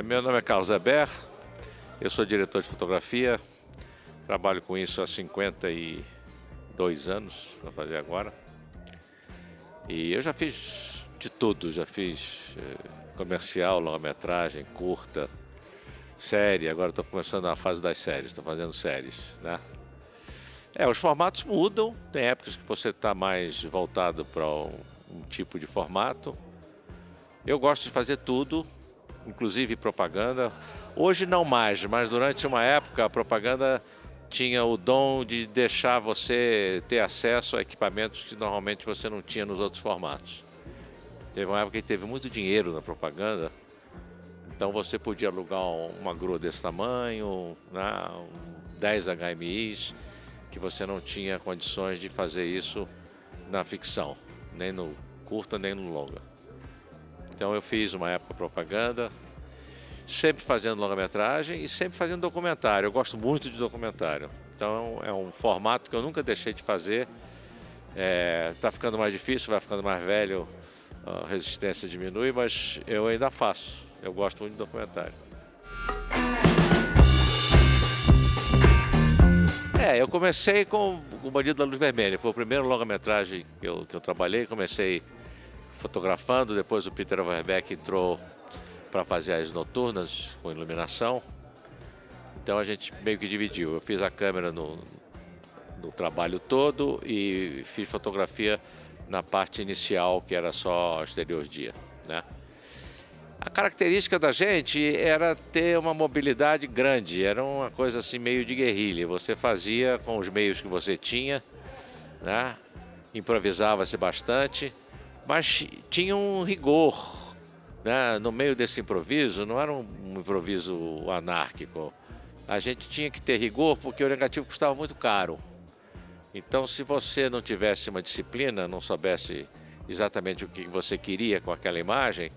Meu nome é Carlos Eber, eu sou diretor de fotografia, trabalho com isso há 52 anos, vou fazer agora. E eu já fiz de tudo, já fiz comercial, longa-metragem, curta, série, agora estou começando a fase das séries, estou fazendo séries, né? Os formatos mudam, tem épocas que você está mais voltado para um tipo de formato. Eu gosto de fazer tudo, inclusive propaganda. Hoje não mais, mas durante uma época a propaganda tinha o dom de deixar você ter acesso a equipamentos que normalmente você não tinha nos outros formatos. Teve uma época que teve muito dinheiro na propaganda, então você podia alugar uma grua desse tamanho, né, 10 HMIs, que você não tinha condições de fazer isso na ficção, nem no curta, nem no longa. Então eu fiz uma época propaganda, sempre fazendo longa-metragem e sempre fazendo documentário. Eu gosto muito de documentário. Então é um formato que eu nunca deixei de fazer. Tá ficando mais difícil, vai ficando mais velho, a resistência diminui, mas eu ainda faço. Eu gosto muito de documentário. Eu comecei com O Bandido da Luz Vermelha. Foi o primeiro longa-metragem que eu trabalhei. Comecei fotografando, depois o Peter Overbeck entrou para fazer as noturnas com iluminação. Então a gente meio que dividiu. Eu fiz a câmera no trabalho todo e fiz fotografia na parte inicial, que era só exterior dia, né? A característica da gente era ter uma mobilidade grande, era uma coisa assim meio de guerrilha. Você fazia com os meios que você tinha, né? Improvisava-se bastante, mas tinha um rigor, né? No meio desse improviso, não era um improviso anárquico. A gente tinha que ter rigor porque o negativo custava muito caro. Então, se você não tivesse uma disciplina, não soubesse exatamente o que você queria com aquela imagem,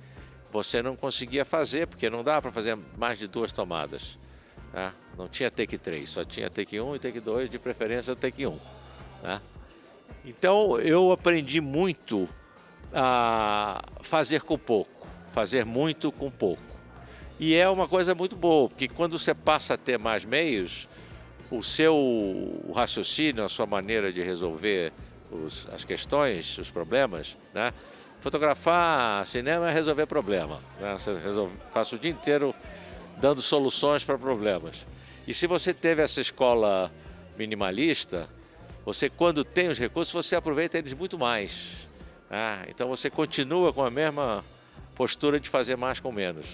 você não conseguia fazer, porque não dava para fazer mais de 2 tomadas, né? Não tinha take 3, só tinha take 1 e take 2, de preferência o take 1, né? Então eu aprendi muito a fazer com pouco, fazer muito com pouco. E é uma coisa muito boa, porque quando você passa a ter mais meios, o seu raciocínio, a sua maneira de resolver as questões, os problemas, né? Fotografar cinema é resolver problema, né? Você passa o dia inteiro dando soluções para problemas. E se você teve essa escola minimalista, você, quando tem os recursos, você aproveita eles muito mais, né? Então você continua com a mesma postura de fazer mais com menos.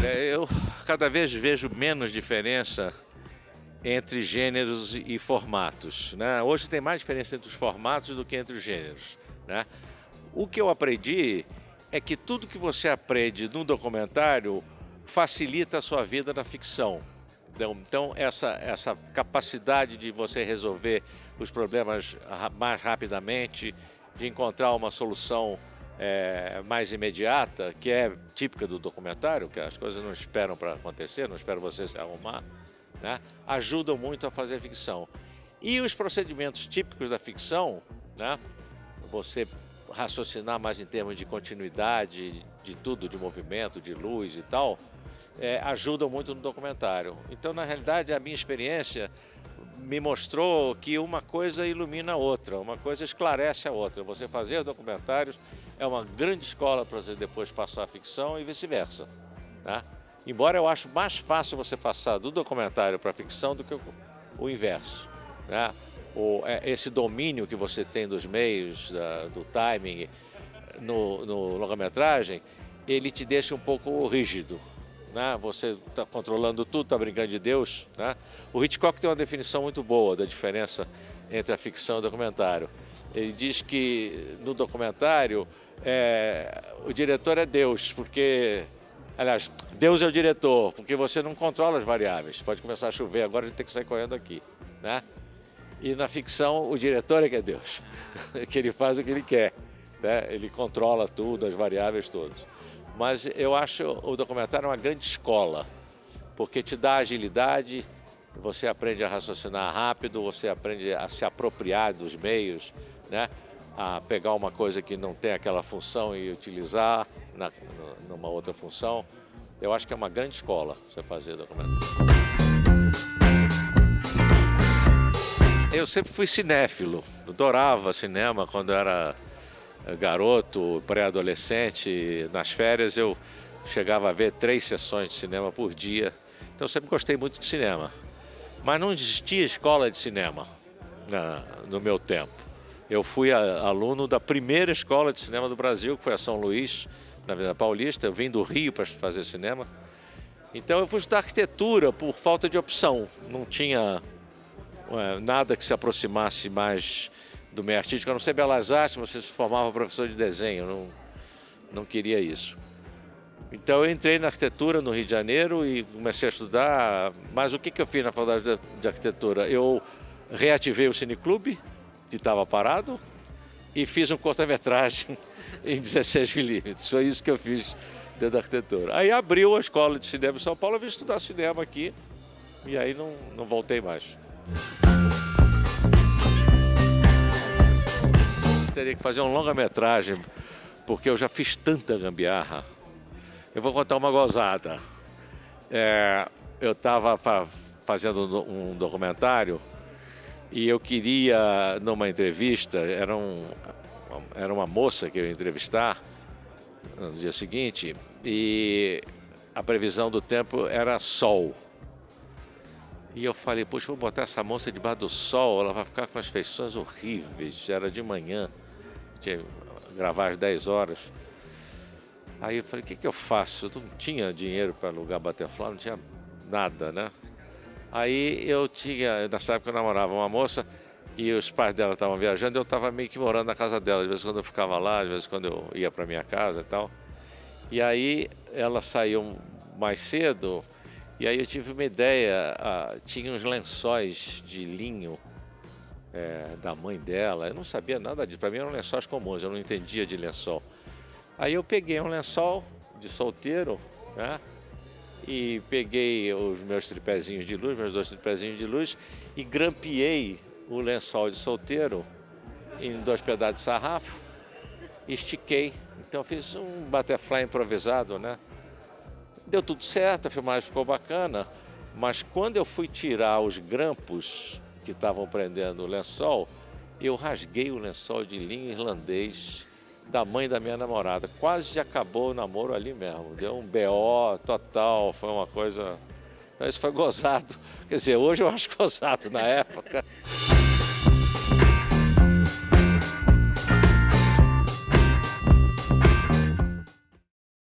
Eu cada vez vejo menos diferença entre gêneros e formatos, né? Hoje tem mais diferença entre os formatos do que entre os gêneros, né? O que eu aprendi é que tudo que você aprende no documentário facilita a sua vida na ficção. Então essa capacidade de você resolver os problemas mais rapidamente, de encontrar uma solução mais imediata, que é típica do documentário, que as coisas não esperam para acontecer, não esperam você se arrumar, né? Ajudam muito a fazer ficção. E os procedimentos típicos da ficção, né? Você raciocinar mais em termos de continuidade, de tudo, de movimento, de luz e tal, ajudam muito no documentário. Então, na realidade, a minha experiência me mostrou que uma coisa ilumina a outra, uma coisa esclarece a outra. Você fazer documentários é uma grande escola para você depois passar a ficção e vice-versa, né? Embora eu acho mais fácil você passar do documentário para a ficção do que o inverso, né? Esse domínio que você tem dos meios, do timing no longa-metragem, ele te deixa um pouco rígido, né? Você está controlando tudo, está brincando de Deus, né? O Hitchcock tem uma definição muito boa da diferença entre a ficção e o documentário. Ele diz que no documentário o diretor é Deus, porque... Aliás, Deus é o diretor, porque você não controla as variáveis. Pode começar a chover, agora a gente tem que sair correndo aqui, né? E na ficção, o diretor é que é Deus, que ele faz o que ele quer, né? Ele controla tudo, as variáveis todas. Mas eu acho o documentário uma grande escola, porque te dá agilidade, você aprende a raciocinar rápido, você aprende a se apropriar dos meios, né? a pegar uma coisa que não tem aquela função e utilizar numa outra função. Eu acho que é uma grande escola você fazer documentário. Eu sempre fui cinéfilo, adorava cinema quando eu era garoto, pré-adolescente. Nas férias eu chegava a ver 3 sessões de cinema por dia, então eu sempre gostei muito de cinema. Mas não existia escola de cinema no meu tempo. Eu fui aluno da primeira escola de cinema do Brasil, que foi a São Luís, na Avenida Paulista. Eu vim do Rio para fazer cinema. Então eu fui estudar arquitetura por falta de opção. Não tinha nada que se aproximasse mais do meio artístico. Eu não sei Belas Artes, você se formava professor de desenho. Eu não queria isso. Então eu entrei na arquitetura no Rio de Janeiro e comecei a estudar. Mas o que eu fiz na faculdade de arquitetura? Eu reativei o cineclube, que estava parado, e fiz um curta-metragem em 16 milímetros. Foi isso que eu fiz dentro da arquitetura. Aí abriu a escola de cinema em São Paulo, eu vim estudar cinema aqui, e aí não voltei mais. Teria que fazer um longa-metragem, porque eu já fiz tanta gambiarra. Eu vou contar uma gozada. Eu estava fazendo um documentário e eu queria, numa entrevista, era uma moça que eu ia entrevistar no dia seguinte, e a previsão do tempo era sol. E eu falei, poxa, vou botar essa moça debaixo do sol, ela vai ficar com as feições horríveis. Era de manhã, tinha que gravar às 10 horas. Aí eu falei, o que eu faço? Eu não tinha dinheiro para alugar Butterfly, não tinha nada, né? Aí nessa época eu namorava uma moça e os pais dela estavam viajando, eu estava meio que morando na casa dela. De vez em quando eu ficava lá, de vez em quando eu ia para minha casa e tal. E aí ela saiu mais cedo e aí eu tive uma ideia, tinha uns lençóis de linho da mãe dela, eu não sabia nada disso, para mim eram lençóis comuns, eu não entendia de lençol. Aí eu peguei um lençol de solteiro, né? E peguei os meus tripézinhos de luz, meus 2 tripézinhos de luz, e grampeei o lençol de solteiro em 2 pedaços de sarrafo, e estiquei. Então eu fiz um butterfly improvisado, né? Deu tudo certo, a filmagem ficou bacana, mas quando eu fui tirar os grampos que estavam prendendo o lençol, eu rasguei o lençol de linho irlandês da mãe da minha namorada. Quase acabou o namoro ali mesmo. Deu um BO total, foi uma coisa... Então isso foi gozado. Quer dizer, hoje eu acho gozado, na época.